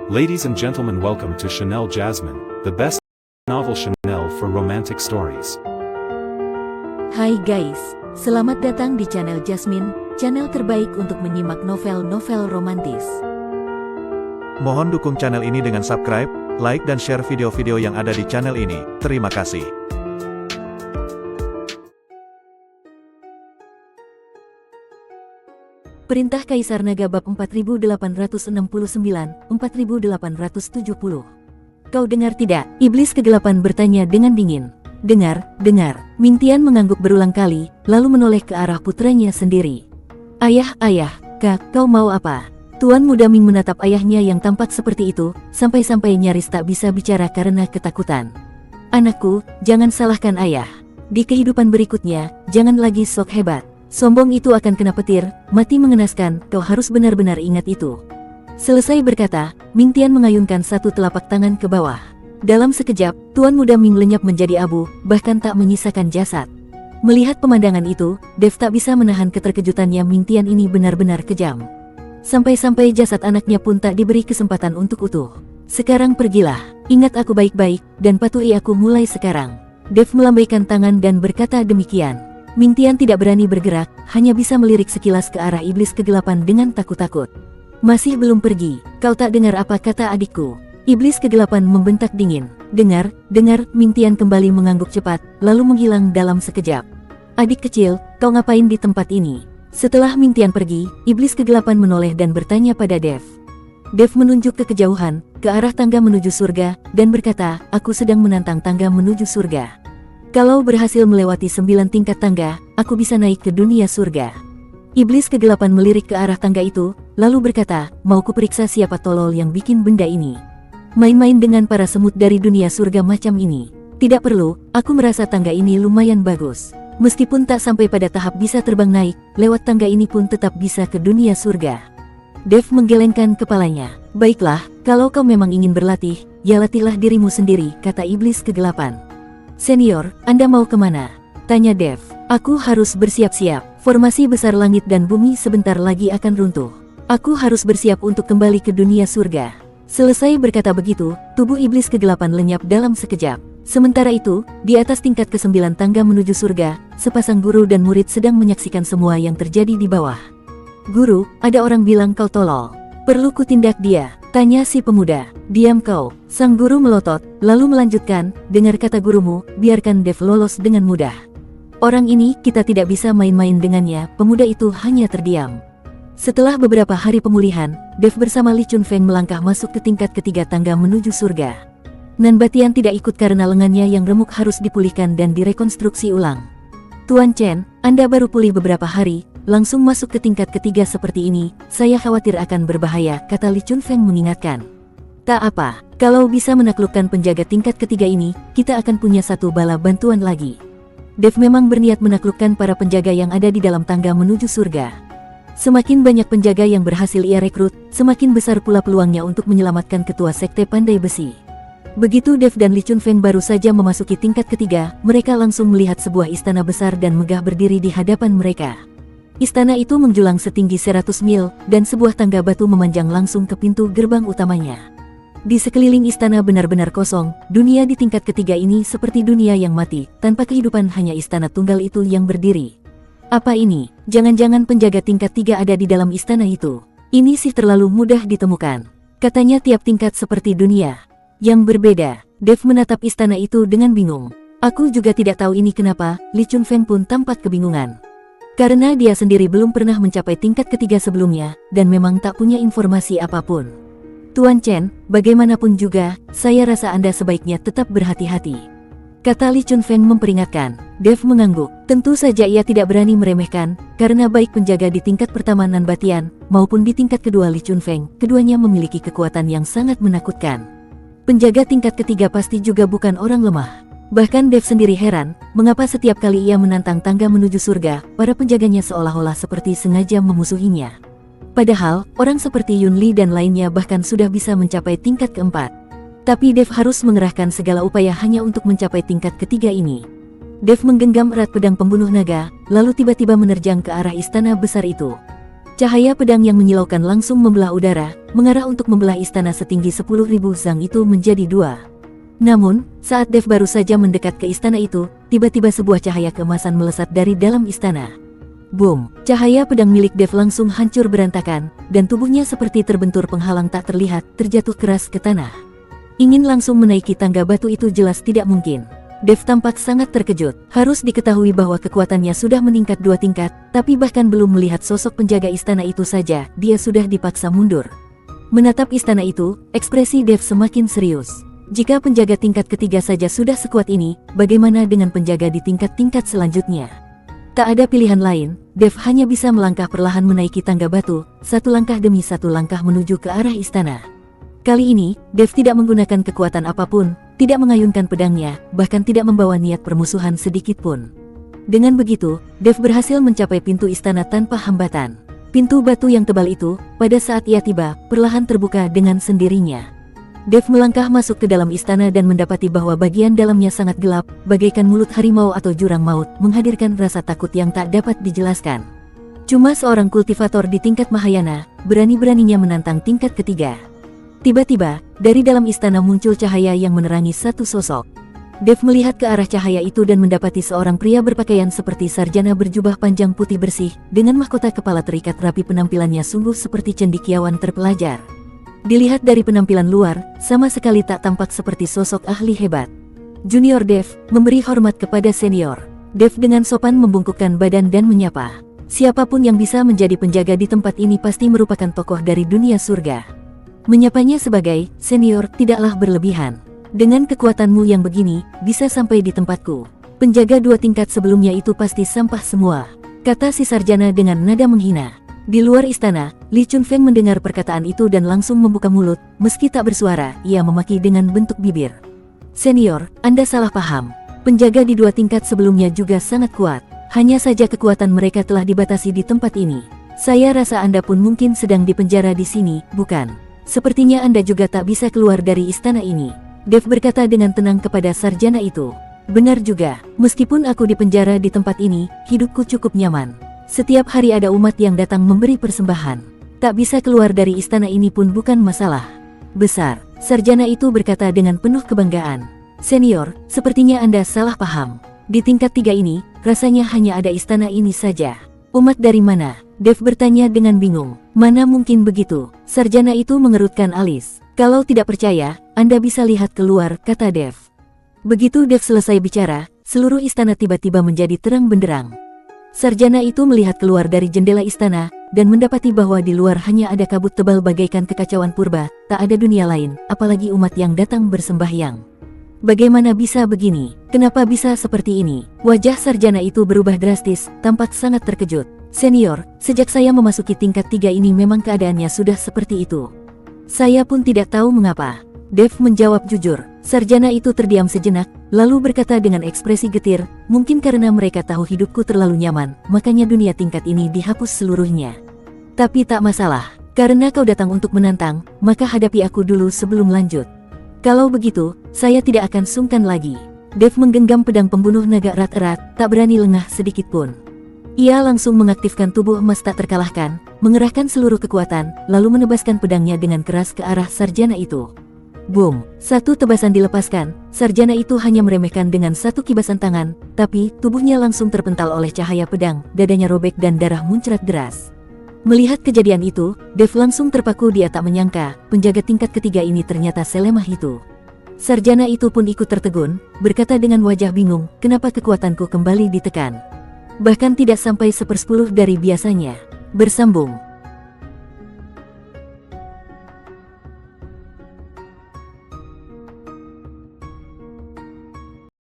Ladies and gentlemen, welcome to Chanel Jasmine, the best novel Chanel for romantic stories. Hai guys, selamat datang di channel Jasmine, channel terbaik untuk menyimak novel-novel romantis. Mohon dukung channel ini dengan subscribe, like dan share video-video yang ada di channel ini. Terima kasih. Perintah Kaisar Naga bab 4869-4870. Kau dengar tidak? Iblis kegelapan bertanya dengan dingin. Dengar, dengar. Ming Tian mengangguk berulang kali, lalu menoleh ke arah putranya sendiri. Ayah, kak, kau mau apa? Tuan Muda Ming menatap ayahnya yang tampak seperti itu, sampai-sampai nyaris tak bisa bicara karena ketakutan. Anakku, jangan salahkan ayah. Di kehidupan berikutnya, jangan lagi sok hebat. Sombong itu akan kena petir, mati mengenaskan, kau harus benar-benar ingat itu. Selesai berkata, Ming Tian mengayunkan satu telapak tangan ke bawah. Dalam sekejap, Tuan Muda Ming lenyap menjadi abu, bahkan tak menyisakan jasad. Melihat pemandangan itu, Dev tak bisa menahan keterkejutannya. Ming Tian ini benar-benar kejam. Sampai-sampai jasad anaknya pun tak diberi kesempatan untuk utuh. Sekarang pergilah, ingat aku baik-baik, dan patuhi aku mulai sekarang. Dev melambaikan tangan dan berkata demikian. Ming Tian tidak berani bergerak, hanya bisa melirik sekilas ke arah iblis kegelapan dengan takut-takut. Masih belum pergi, kau tak dengar apa kata adikku? Iblis kegelapan membentak dingin. Dengar, Ming Tian kembali mengangguk cepat, lalu menghilang dalam sekejap. Adik kecil, kau ngapain di tempat ini? Setelah Ming Tian pergi, iblis kegelapan menoleh dan bertanya pada Dev. Dev menunjuk ke kejauhan, ke arah tangga menuju surga, dan berkata, aku sedang menantang tangga menuju surga. Kalau berhasil melewati 9 tingkat tangga, aku bisa naik ke dunia surga. Iblis kegelapan melirik ke arah tangga itu, lalu berkata, mau kuperiksa siapa tolol yang bikin benda ini. Main-main dengan para semut dari dunia surga macam ini. Tidak perlu, aku merasa tangga ini lumayan bagus. Meskipun tak sampai pada tahap bisa terbang naik, lewat tangga ini pun tetap bisa ke dunia surga. Dev menggelengkan kepalanya. Baiklah, kalau kau memang ingin berlatih, ya latihlah dirimu sendiri, kata iblis kegelapan. Senior, Anda mau kemana? Tanya Dev. Aku harus bersiap-siap. Formasi besar langit dan bumi sebentar lagi akan runtuh. Aku harus bersiap untuk kembali ke dunia surga. Selesai berkata begitu, tubuh iblis kegelapan lenyap dalam sekejap. Sementara itu, di atas tingkat ke-9 tangga menuju surga, sepasang guru dan murid sedang menyaksikan semua yang terjadi di bawah. Guru, ada orang bilang kau tolol. Perlu kutindak dia? Tanya si pemuda. Diam kau, sang guru melotot, lalu melanjutkan, dengar kata gurumu, biarkan Dev lolos dengan mudah. Orang ini, kita tidak bisa main-main dengannya. Pemuda itu hanya terdiam. Setelah beberapa hari pemulihan, Dev bersama Li Chunfeng melangkah masuk ke tingkat ketiga tangga menuju surga. Nan Batian tidak ikut karena lengannya yang remuk harus dipulihkan dan direkonstruksi ulang. Tuan Chen, Anda baru pulih beberapa hari, langsung masuk ke tingkat ketiga seperti ini, saya khawatir akan berbahaya, kata Li Chunfeng mengingatkan. Tak apa, kalau bisa menaklukkan penjaga tingkat ketiga ini, kita akan punya satu bala bantuan lagi. Dev memang berniat menaklukkan para penjaga yang ada di dalam tangga menuju surga. Semakin banyak penjaga yang berhasil ia rekrut, semakin besar pula peluangnya untuk menyelamatkan ketua sekte pandai besi. Begitu Dev dan Li Chunfeng baru saja memasuki tingkat ketiga, mereka langsung melihat sebuah istana besar dan megah berdiri di hadapan mereka. Istana itu menjulang setinggi 100 mil, dan sebuah tangga batu memanjang langsung ke pintu gerbang utamanya. Di sekeliling istana benar-benar kosong, dunia di tingkat ketiga ini seperti dunia yang mati, tanpa kehidupan, hanya istana tunggal itu yang berdiri. Apa ini? Jangan-jangan penjaga tingkat 3 ada di dalam istana itu? Ini sih terlalu mudah ditemukan. Katanya tiap tingkat seperti dunia yang berbeda. Dev menatap istana itu dengan bingung. Aku juga tidak tahu ini kenapa. Li Chunfeng pun tampak kebingungan. Karena dia sendiri belum pernah mencapai tingkat ketiga sebelumnya, dan memang tak punya informasi apapun. Tuan Chen, bagaimanapun juga, saya rasa Anda sebaiknya tetap berhati-hati, kata Li Chunfeng memperingatkan. Dev mengangguk. Tentu saja ia tidak berani meremehkan, karena baik penjaga di tingkat pertama Nan Batian, maupun di tingkat kedua Li Chunfeng, keduanya memiliki kekuatan yang sangat menakutkan. Penjaga tingkat ketiga pasti juga bukan orang lemah. Bahkan Dev sendiri heran, mengapa setiap kali ia menantang tangga menuju surga, para penjaganya seolah-olah seperti sengaja memusuhinya. Padahal, orang seperti Yun Li dan lainnya bahkan sudah bisa mencapai tingkat keempat. Tapi Dev harus mengerahkan segala upaya hanya untuk mencapai tingkat ketiga ini. Dev menggenggam erat pedang pembunuh naga, lalu tiba-tiba menerjang ke arah istana besar itu. Cahaya pedang yang menyilaukan langsung membelah udara, mengarah untuk membelah istana setinggi 10.000 zang itu menjadi dua. Namun, saat Dev baru saja mendekat ke istana itu, tiba-tiba sebuah cahaya keemasan melesat dari dalam istana. Boom! Cahaya pedang milik Dev langsung hancur berantakan, dan tubuhnya seperti terbentur penghalang tak terlihat, terjatuh keras ke tanah. Ingin langsung menaiki tangga batu itu jelas tidak mungkin. Dev tampak sangat terkejut. Harus diketahui bahwa kekuatannya sudah meningkat 2 tingkat, tapi bahkan belum melihat sosok penjaga istana itu saja, dia sudah dipaksa mundur. Menatap istana itu, ekspresi Dev semakin serius. Jika penjaga tingkat ketiga saja sudah sekuat ini, bagaimana dengan penjaga di tingkat-tingkat selanjutnya? Tak ada pilihan lain, Dev hanya bisa melangkah perlahan menaiki tangga batu, satu langkah demi satu langkah menuju ke arah istana. Kali ini, Dev tidak menggunakan kekuatan apapun, tidak mengayunkan pedangnya, bahkan tidak membawa niat permusuhan sedikit pun. Dengan begitu, Dev berhasil mencapai pintu istana tanpa hambatan. Pintu batu yang tebal itu, pada saat ia tiba, perlahan terbuka dengan sendirinya. Dev melangkah masuk ke dalam istana dan mendapati bahwa bagian dalamnya sangat gelap, bagaikan mulut harimau atau jurang maut, menghadirkan rasa takut yang tak dapat dijelaskan. Cuma seorang kultivator di tingkat Mahayana, berani-beraninya menantang tingkat ketiga. Tiba-tiba, dari dalam istana muncul cahaya yang menerangi satu sosok. Dev melihat ke arah cahaya itu dan mendapati seorang pria berpakaian seperti sarjana berjubah panjang putih bersih, dengan mahkota kepala terikat rapi. Penampilannya sungguh seperti cendekiawan terpelajar. Dilihat dari penampilan luar, sama sekali tak tampak seperti sosok ahli hebat. Junior Dev memberi hormat kepada senior. Dev dengan sopan membungkukkan badan dan menyapa. Siapapun yang bisa menjadi penjaga di tempat ini pasti merupakan tokoh dari dunia surga. Menyapanya sebagai senior tidaklah berlebihan. Dengan kekuatanmu yang begini, bisa sampai di tempatku. Penjaga 2 tingkat sebelumnya itu pasti sampah semua, kata si sarjana dengan nada menghina. Di luar istana, Li Chunfeng mendengar perkataan itu dan langsung membuka mulut, meski tak bersuara, ia memaki dengan bentuk bibir. Senior, Anda salah paham. Penjaga di 2 tingkat sebelumnya juga sangat kuat. Hanya saja kekuatan mereka telah dibatasi di tempat ini. Saya rasa Anda pun mungkin sedang dipenjara di sini, bukan? Sepertinya Anda juga tak bisa keluar dari istana ini. Dev berkata dengan tenang kepada sarjana itu. Benar juga, meskipun aku dipenjara di tempat ini, hidupku cukup nyaman. Setiap hari ada umat yang datang memberi persembahan. Tak bisa keluar dari istana ini pun bukan masalah besar. Sarjana itu berkata dengan penuh kebanggaan. Senior, sepertinya Anda salah paham. Di tingkat 3 ini, rasanya hanya ada istana ini saja. Umat dari mana? Dev bertanya dengan bingung. Mana mungkin begitu? Sarjana itu mengerutkan alis. Kalau tidak percaya, Anda bisa lihat keluar, kata Dev. Begitu Dev selesai bicara, seluruh istana tiba-tiba menjadi terang benderang. Sarjana itu melihat keluar dari jendela istana, dan mendapati bahwa di luar hanya ada kabut tebal bagaikan kekacauan purba, tak ada dunia lain, apalagi umat yang datang bersembahyang. Bagaimana bisa begini? Kenapa bisa seperti ini? Wajah sarjana itu berubah drastis, tampak sangat terkejut. Senior, sejak saya memasuki tingkat 3 ini memang keadaannya sudah seperti itu. Saya pun tidak tahu mengapa. Dev menjawab jujur. Sarjana itu terdiam sejenak, lalu berkata dengan ekspresi getir, mungkin karena mereka tahu hidupku terlalu nyaman, makanya dunia tingkat ini dihapus seluruhnya. Tapi tak masalah, karena kau datang untuk menantang, maka hadapi aku dulu sebelum lanjut. Kalau begitu, saya tidak akan sungkan lagi. Dev menggenggam pedang pembunuh naga erat-erat, tak berani lengah sedikit pun. Ia langsung mengaktifkan tubuh emas tak terkalahkan, mengerahkan seluruh kekuatan, lalu menebaskan pedangnya dengan keras ke arah sarjana itu. Boom! Satu tebasan dilepaskan, sarjana itu hanya meremehkan dengan satu kibasan tangan, tapi tubuhnya langsung terpental oleh cahaya pedang, dadanya robek dan darah muncrat deras. Melihat kejadian itu, Dev langsung terpaku. Dia tak menyangka, penjaga tingkat ketiga ini ternyata selemah itu. Sarjana itu pun ikut tertegun, berkata dengan wajah bingung, kenapa kekuatanku kembali ditekan? Bahkan tidak sampai 1/10 dari biasanya. Bersambung.